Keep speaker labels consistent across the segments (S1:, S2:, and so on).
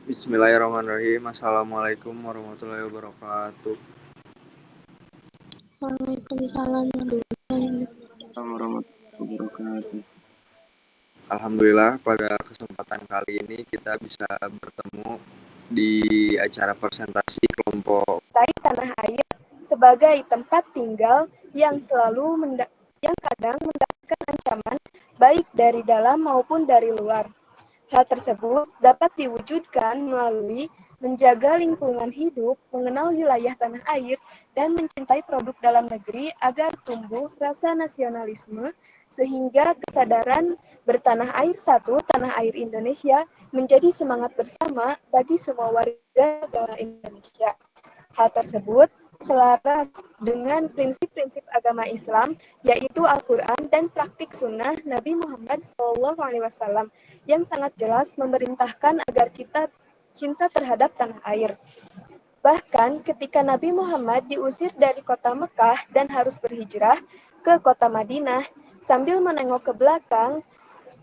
S1: Bismillahirrahmanirrahim. Assalamualaikum warahmatullahi wabarakatuh.
S2: Waalaikumsalam warahmatullahi
S3: Warahmatullahi wabarakatuh.
S1: Alhamdulillah pada kesempatan kali ini kita bisa bertemu di acara presentasi kelompok
S4: tanah air sebagai tempat tinggal yang yang kadang mendapatkan ancaman baik dari dalam maupun dari luar. Hal tersebut dapat diwujudkan melalui menjaga lingkungan hidup, mengenal wilayah tanah air, dan mencintai produk dalam negeri agar tumbuh rasa nasionalisme sehingga kesadaran bertanah air satu, tanah air Indonesia, menjadi semangat bersama bagi semua warga negara Indonesia. Hal tersebut selaras dengan prinsip-prinsip agama Islam, yaitu Al-Quran dan praktik sunnah Nabi Muhammad SAW yang sangat jelas memerintahkan agar kita cinta terhadap tanah air. Bahkan ketika Nabi Muhammad diusir dari kota Mekah dan harus berhijrah ke kota Madinah, sambil menengok ke belakang,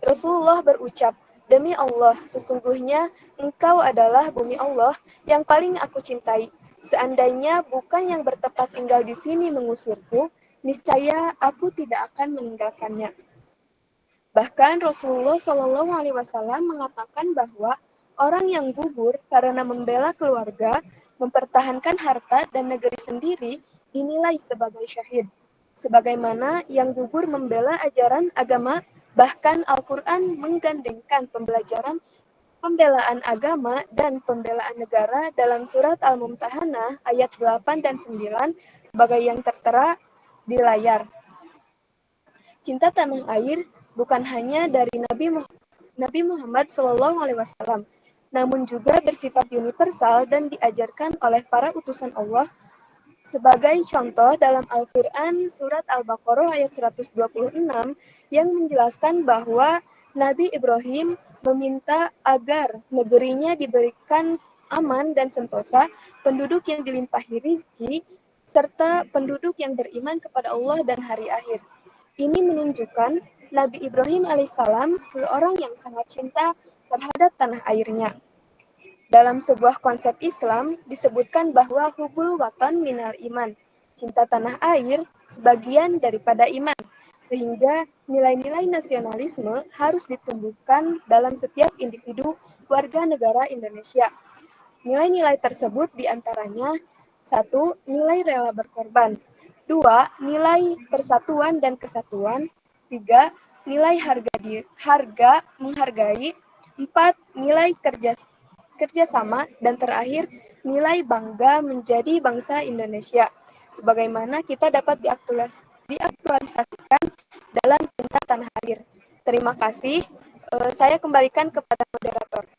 S4: Rasulullah berucap, "Demi Allah, sesungguhnya engkau adalah bumi Allah yang paling aku cintai. Seandainya bukan yang bertempat tinggal di sini mengusirku, niscaya aku tidak akan meninggalkannya." Bahkan Rasulullah SAW mengatakan bahwa orang yang gugur karena membela keluarga, mempertahankan harta dan negeri sendiri dinilai sebagai syahid. Sebagaimana yang gugur membela ajaran agama, bahkan Al-Quran menggandengkan pembelaan agama dan pembelaan negara dalam surat Al-Mumtahanah ayat 8 dan 9 sebagai yang tertera di layar. Cinta tanah air bukan hanya dari Nabi Muhammad SAW, namun juga bersifat universal dan diajarkan oleh para utusan Allah. Sebagai contoh dalam Al-Quran surat Al-Baqarah ayat 126 yang menjelaskan bahwa Nabi Ibrahim meminta agar negerinya diberikan aman dan sentosa, penduduk yang dilimpahi rizki, serta penduduk yang beriman kepada Allah dan hari akhir. Ini menunjukkan Nabi Ibrahim alaihissalam seorang yang sangat cinta terhadap tanah airnya. Dalam sebuah konsep Islam disebutkan bahwa hubul watan minal iman, cinta tanah air sebagian daripada iman, sehingga nilai-nilai nasionalisme harus ditumbuhkan dalam setiap individu warga negara Indonesia. Nilai-nilai tersebut diantaranya: 1. Nilai rela berkorban. 2. Nilai persatuan dan kesatuan. 3. Nilai harga menghargai. 4. Nilai kerjasama, dan terakhir, nilai bangga menjadi bangsa Indonesia, sebagaimana kita dapat diaktualisasikan dalam cinta tanah air. Terima kasih. Saya kembalikan kepada moderator.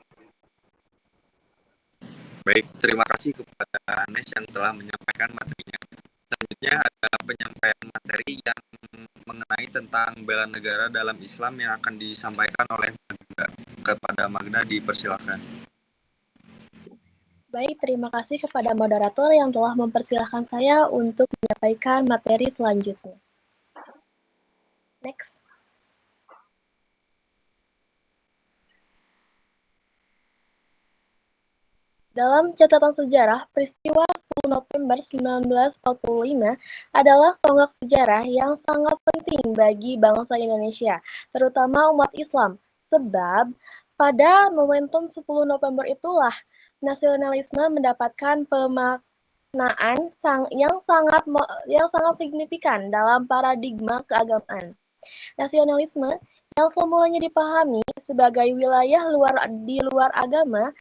S1: Baik, terima kasih kepada Anes yang telah menyampaikan materinya. Selanjutnya ada penyampaian materi yang mengenai tentang bela negara dalam Islam yang akan disampaikan oleh Magda. Kepada Magda dipersilakan.
S2: Baik, terima kasih kepada moderator yang telah mempersilahkan saya untuk menyampaikan materi selanjutnya. Next. Dalam catatan sejarah, peristiwa 10 November 1945 adalah tonggak sejarah yang sangat penting bagi bangsa Indonesia, terutama umat Islam. Sebab pada momentum 10 November itulah nasionalisme mendapatkan pemaknaan yang sangat signifikan dalam paradigma keagamaan. Nasionalisme yang semulanya dipahami sebagai wilayah di luar agama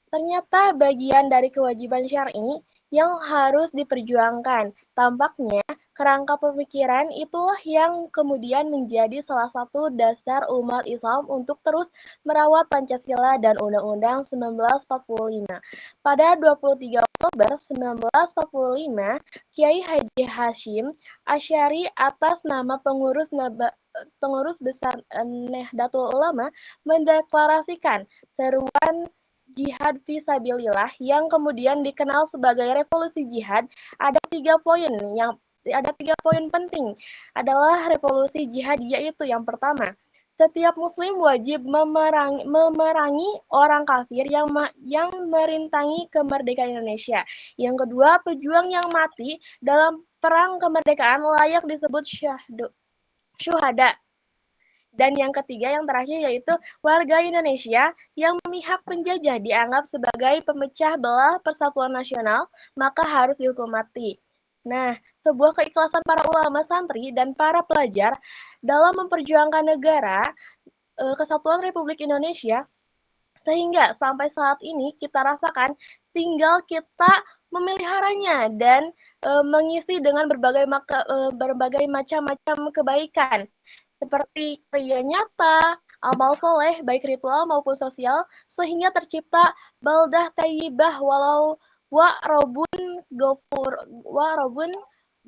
S2: ternyata bagian dari kewajiban syar'i yang harus diperjuangkan. Tampaknya kerangka pemikiran itulah yang kemudian menjadi salah satu dasar umat Islam untuk terus merawat Pancasila dan Undang-Undang 1945. Pada 23 Oktober 1945, Kiai Haji Hashim Asy'ari atas nama pengurus besar Nahdlatul Ulama mendeklarasikan seruan jihad fisabilillah yang kemudian dikenal sebagai revolusi jihad. Ada tiga poin penting adalah revolusi jihad, yaitu yang pertama, Setiap muslim wajib memerangi orang kafir yang merintangi kemerdekaan Indonesia. Yang kedua, pejuang yang mati dalam perang kemerdekaan layak disebut syuhada. Dan yang ketiga, yang terakhir, yaitu warga Indonesia yang memihak penjajah dianggap sebagai pemecah belah persatuan nasional, maka harus dihukum mati. Nah, sebuah keikhlasan para ulama santri dan para pelajar dalam memperjuangkan negara Kesatuan Republik Indonesia, sehingga sampai saat ini kita rasakan tinggal kita memeliharanya dan mengisi dengan berbagai macam-macam kebaikan seperti karya nyata, amal soleh, baik ritual maupun sosial, sehingga tercipta baldah tayyibah walau wa robun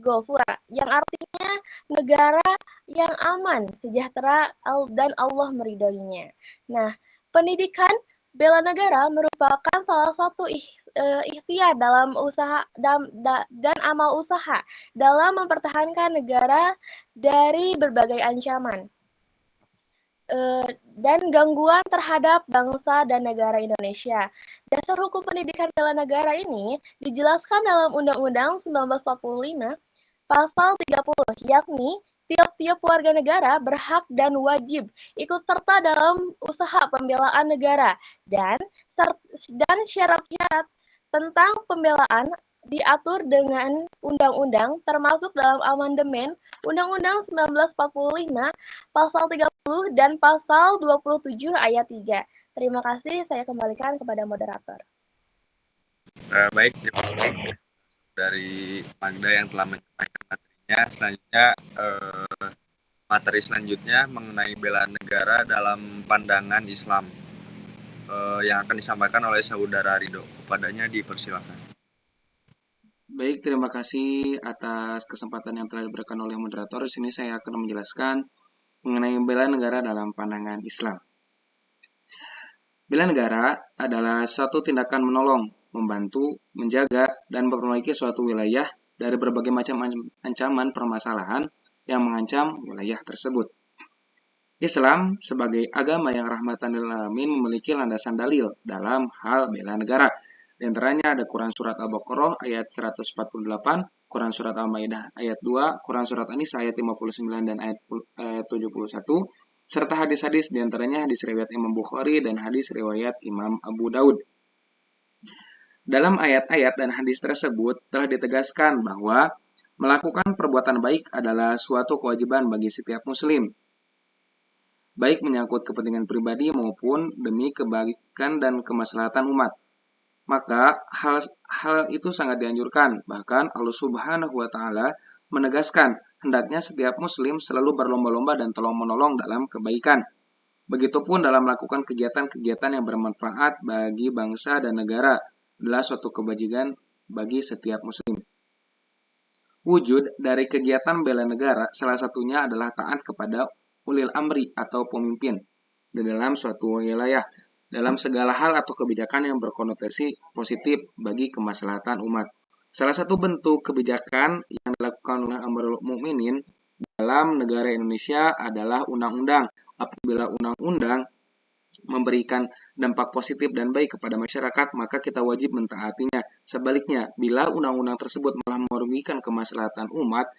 S2: gofura, yang artinya negara yang aman, sejahtera, dan Allah meridhoinya. Nah, pendidikan bela negara merupakan salah satu ikhtiar dalam usaha dan amal usaha dalam mempertahankan negara dari berbagai ancaman dan gangguan terhadap bangsa dan negara Indonesia. Dasar hukum pendidikan bela negara ini dijelaskan dalam Undang-Undang 1945 Pasal 30, yakni tiap-tiap warga negara berhak dan wajib ikut serta dalam usaha pembelaan negara dan syarat-syarat tentang pembelaan diatur dengan undang-undang termasuk dalam amandemen Undang-Undang 1945 Pasal 30 dan Pasal 27 ayat 3. Terima kasih, saya kembalikan kepada moderator.
S1: Baik, terima kasih dari Magda yang telah menyampaikan materinya. Selanjutnya materi selanjutnya mengenai bela negara dalam pandangan Islam yang akan disampaikan oleh saudara Ridho. Kepadanya dipersilakan.
S3: Baik, terima kasih atas kesempatan yang telah diberikan oleh moderator. Di sini saya akan menjelaskan mengenai bela negara dalam pandangan Islam. Bela negara adalah satu tindakan menolong, membantu, menjaga, dan memperbaiki suatu wilayah dari berbagai macam ancaman permasalahan yang mengancam wilayah tersebut. Islam sebagai agama yang rahmatan lil alamin memiliki landasan dalil dalam hal bela negara. Di antaranya ada Quran Surat Al-Baqarah ayat 148, Quran Surat Al-Maidah ayat 2, Quran Surat An-Nisa ayat 59 dan ayat 71, serta hadis-hadis di antaranya hadis riwayat Imam Bukhari dan hadis riwayat Imam Abu Daud. Dalam ayat-ayat dan hadis tersebut telah ditegaskan bahwa melakukan perbuatan baik adalah suatu kewajiban bagi setiap muslim, baik menyangkut kepentingan pribadi maupun demi kebaikan dan kemaslahatan umat. Maka hal itu sangat dianjurkan. Bahkan Allah Subhanahu wa Ta'ala menegaskan hendaknya setiap muslim selalu berlomba-lomba dan tolong-menolong dalam kebaikan. Begitupun dalam melakukan kegiatan-kegiatan yang bermanfaat bagi bangsa dan negara adalah suatu kewajiban bagi setiap muslim. Wujud dari kegiatan bela negara salah satunya adalah taat kepada ulil amri atau pemimpin di dalam suatu wilayah dalam segala hal atau kebijakan yang berkonotasi positif bagi kemaslahatan umat. Salah satu bentuk kebijakan yang dilakukan oleh Amirul Mukminin dalam negara Indonesia adalah undang-undang. Apabila undang-undang memberikan dampak positif dan baik kepada masyarakat, maka kita wajib mentaatinya. Sebaliknya, bila undang-undang tersebut malah merugikan kemaslahatan umat,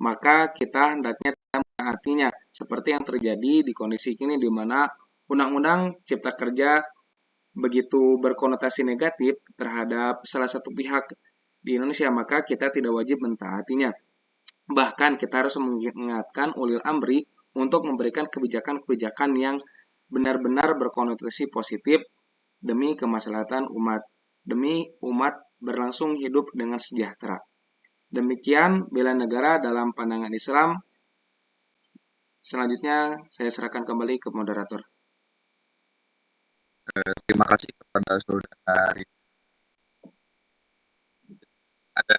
S3: maka kita hendaknya tidak mentaatinya. Seperti yang terjadi di kondisi kini di mana Undang-Undang Cipta Kerja begitu berkonotasi negatif terhadap salah satu pihak di Indonesia, maka kita tidak wajib mentaatinya. Bahkan kita harus mengingatkan ulil amri untuk memberikan kebijakan-kebijakan yang benar-benar berkonotasi positif demi kemaslahatan umat, demi umat berlangsung hidup dengan sejahtera. Demikian bela negara dalam pandangan Islam. Selanjutnya saya serahkan kembali ke moderator.
S1: Terima kasih kepada saudara Ridho. Ada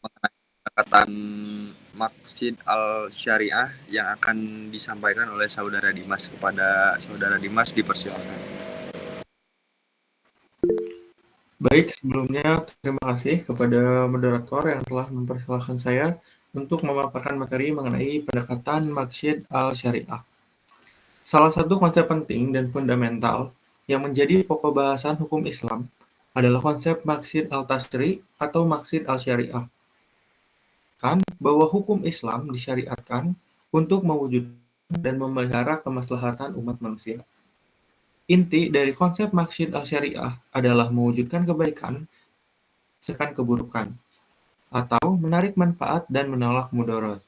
S1: mengenai pendekatan maksud al-syariah yang akan disampaikan oleh saudara Dimas. Kepada saudara Dimas dipersilakan.
S5: Baik, sebelumnya terima kasih kepada moderator yang telah mempersilahkan saya untuk memaparkan materi mengenai pendekatan Maqsid al-Syariah. Salah satu konsep penting dan fundamental yang menjadi pokok bahasan hukum Islam adalah konsep Maqsid al-Tashri' atau Maqsid al-Syariah. Kan bahwa hukum Islam disyariatkan untuk mewujudkan dan memelihara kemaslahatan umat manusia. Inti dari konsep Maqsid al-Syariah adalah mewujudkan kebaikan sekan keburukan, atau menarik manfaat dan menolak mudarat.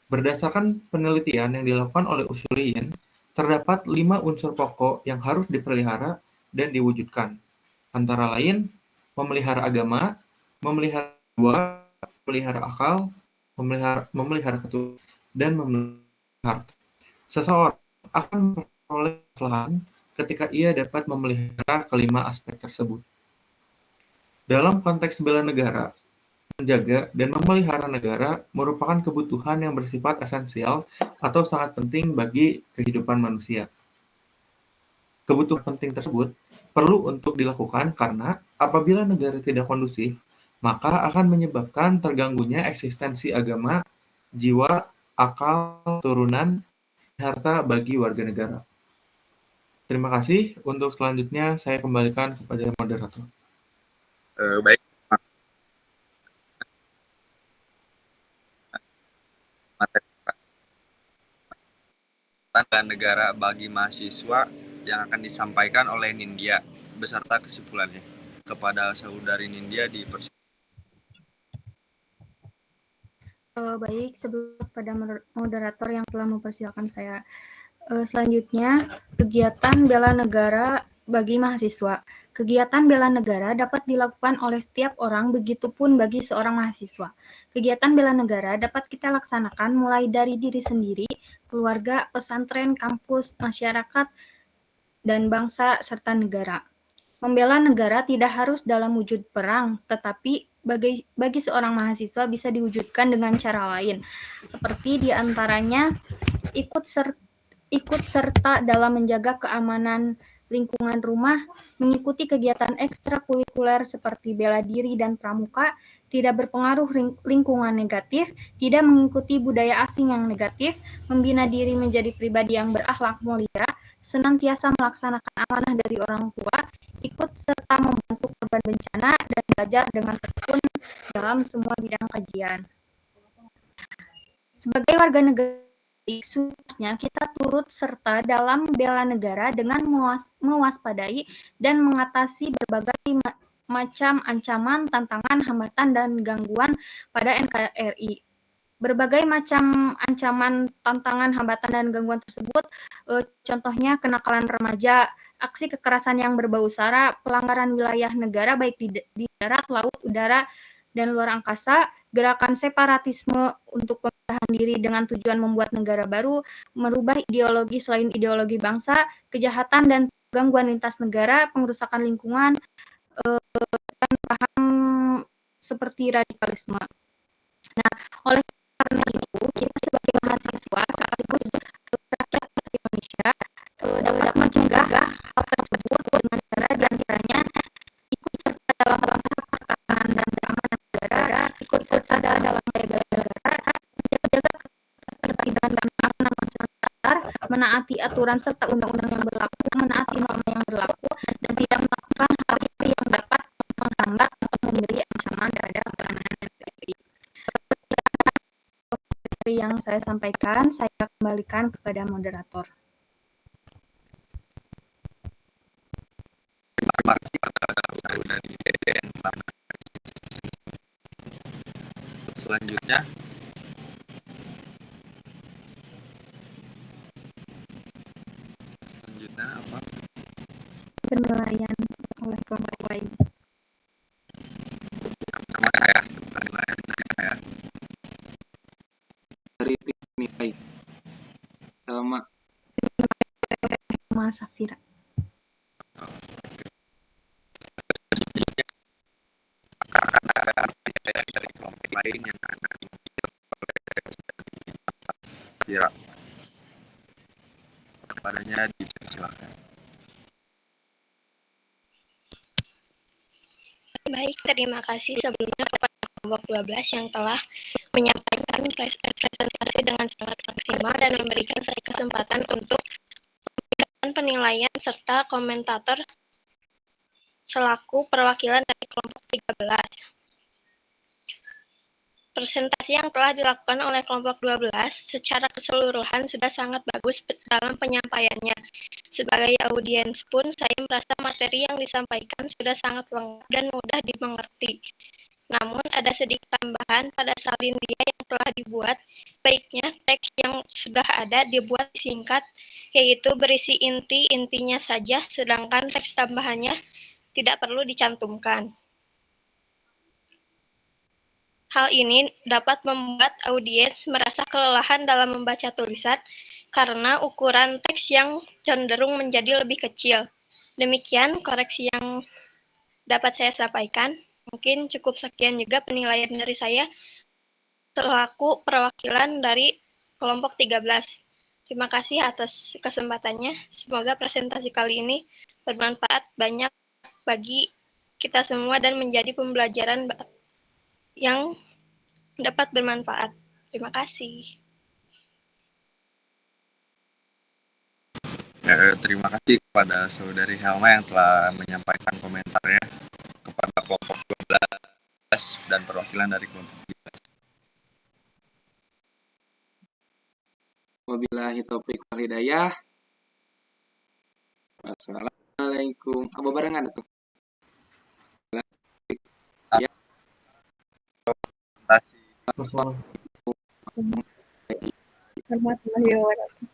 S5: Berdasarkan penelitian yang dilakukan oleh usuliyin, terdapat 5 unsur pokok yang harus dipelihara dan diwujudkan, antara lain memelihara agama, memelihara jiwa, memelihara akal, memelihara keturunan, dan memelihara harta. Seseorang akan memperoleh kesalahan ketika ia dapat memelihara kelima aspek tersebut. Dalam konteks bela negara, menjaga dan memelihara negara merupakan kebutuhan yang bersifat esensial atau sangat penting bagi kehidupan manusia. Kebutuhan penting tersebut perlu untuk dilakukan karena apabila negara tidak kondusif, maka akan menyebabkan terganggunya eksistensi agama, jiwa, akal, turunan, harta bagi warga negara. Terima kasih. Untuk selanjutnya saya kembalikan kepada moderator.
S1: Baik, materi dan negara bagi mahasiswa yang akan disampaikan oleh Nindya beserta kesimpulannya. Kepada saudari Nindya
S6: Baik, sebelum pada moderator yang telah mempersilakan saya. Selanjutnya, kegiatan bela negara bagi mahasiswa. Kegiatan bela negara dapat dilakukan oleh setiap orang, begitupun bagi seorang mahasiswa. Kegiatan bela negara dapat kita laksanakan mulai dari diri sendiri, keluarga, pesantren, kampus, masyarakat, dan bangsa, serta negara. Membela negara tidak harus dalam wujud perang, tetapi bagi seorang mahasiswa bisa diwujudkan dengan cara lain, seperti diantaranya ikut serta dalam menjaga keamanan lingkungan rumah, mengikuti kegiatan ekstrakurikuler seperti bela diri dan pramuka, tidak berpengaruh lingkungan negatif, tidak mengikuti budaya asing yang negatif, membina diri menjadi pribadi yang berakhlak mulia, senantiasa melaksanakan amanah dari orang tua, ikut serta membantu korban bencana, dan belajar dengan tekun dalam semua bidang kajian. Sebagai warga negara, khususnya kita turut serta dalam bela negara dengan mewaspadai dan mengatasi berbagai macam ancaman, tantangan, hambatan, dan gangguan pada NKRI. Berbagai macam ancaman, tantangan, hambatan, dan gangguan tersebut, contohnya kenakalan remaja, aksi kekerasan yang berbau sara, pelanggaran wilayah negara baik di darat, laut, udara, dan luar angkasa, gerakan separatisme untuk pemindahan diri dengan tujuan membuat negara baru, merubah ideologi selain ideologi bangsa, kejahatan dan gangguan lintas negara, pengerusakan lingkungan, dan paham seperti radikalisme. Nah, oleh karena itu, kita sebagai mahasiswa sekaligus rakyat Indonesia dapat mencegah hal tersebut dengan cara diantaranya ikut serta dalam tahap pertahanan dan keamanan negara, ikut serta dalam bela negara, menjaga ketertiban dan keamanan masyarakat, menaati aturan serta undang-undang yang berlaku, menaati norma yang berlaku, dan tidak melakukan hal-hal yang dapat menghambat atau memberi ancaman terhadap keamanan negara. Yang saya sampaikan, saya kembalikan kepada moderator.
S1: Terima kasih kepada saudari Deden. Selanjutnya, apa?
S6: Penilaian oleh kelompok lain.
S1: Sama saya, penilaian saya.
S3: Dari PMI. Selama
S6: Mas Safira.
S1: Dari kelompok lain yang akan Safira. Kepadanya dipersilakan.
S7: Baik, terima kasih sebelumnya kepada kelompok 12 yang telah menyampaikan presentasi dengan sangat maksimal dan memberikan saya kesempatan untuk memberikan penilaian serta komentator selaku perwakilan dari kelompok 13. Presentasi yang telah dilakukan oleh kelompok 12 secara keseluruhan sudah sangat bagus dalam penyampaiannya. Sebagai audiens pun saya merasa materi yang disampaikan sudah sangat lengkap dan mudah dimengerti. Namun ada sedikit tambahan pada salin dia yang telah dibuat, baiknya teks yang sudah ada dibuat singkat, yaitu berisi intinya saja, sedangkan teks tambahannya tidak perlu dicantumkan. Hal ini dapat membuat audiens merasa kelelahan dalam membaca tulisan karena ukuran teks yang cenderung menjadi lebih kecil. Demikian koreksi yang dapat saya sampaikan. Mungkin cukup sekian juga penilaian dari saya selaku perwakilan dari kelompok 13. Terima kasih atas kesempatannya. Semoga presentasi kali ini bermanfaat banyak bagi kita semua dan menjadi pembelajaran yang dapat bermanfaat. Terima kasih.
S1: Terima kasih kepada Saudari Helma yang telah menyampaikan komentarnya kepada kelompok 12 dan perwakilan dari kelompok 13.
S3: Wabillahi taufiq wal hidayah. Assalamualaikum. Apa barengan itu?
S2: Warahmatullahi wabarakatuh.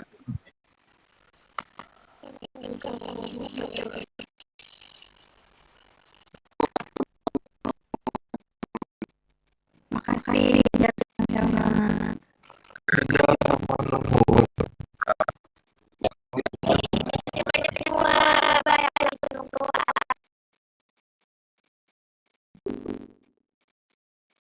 S6: Makasih sama
S7: Semua baik.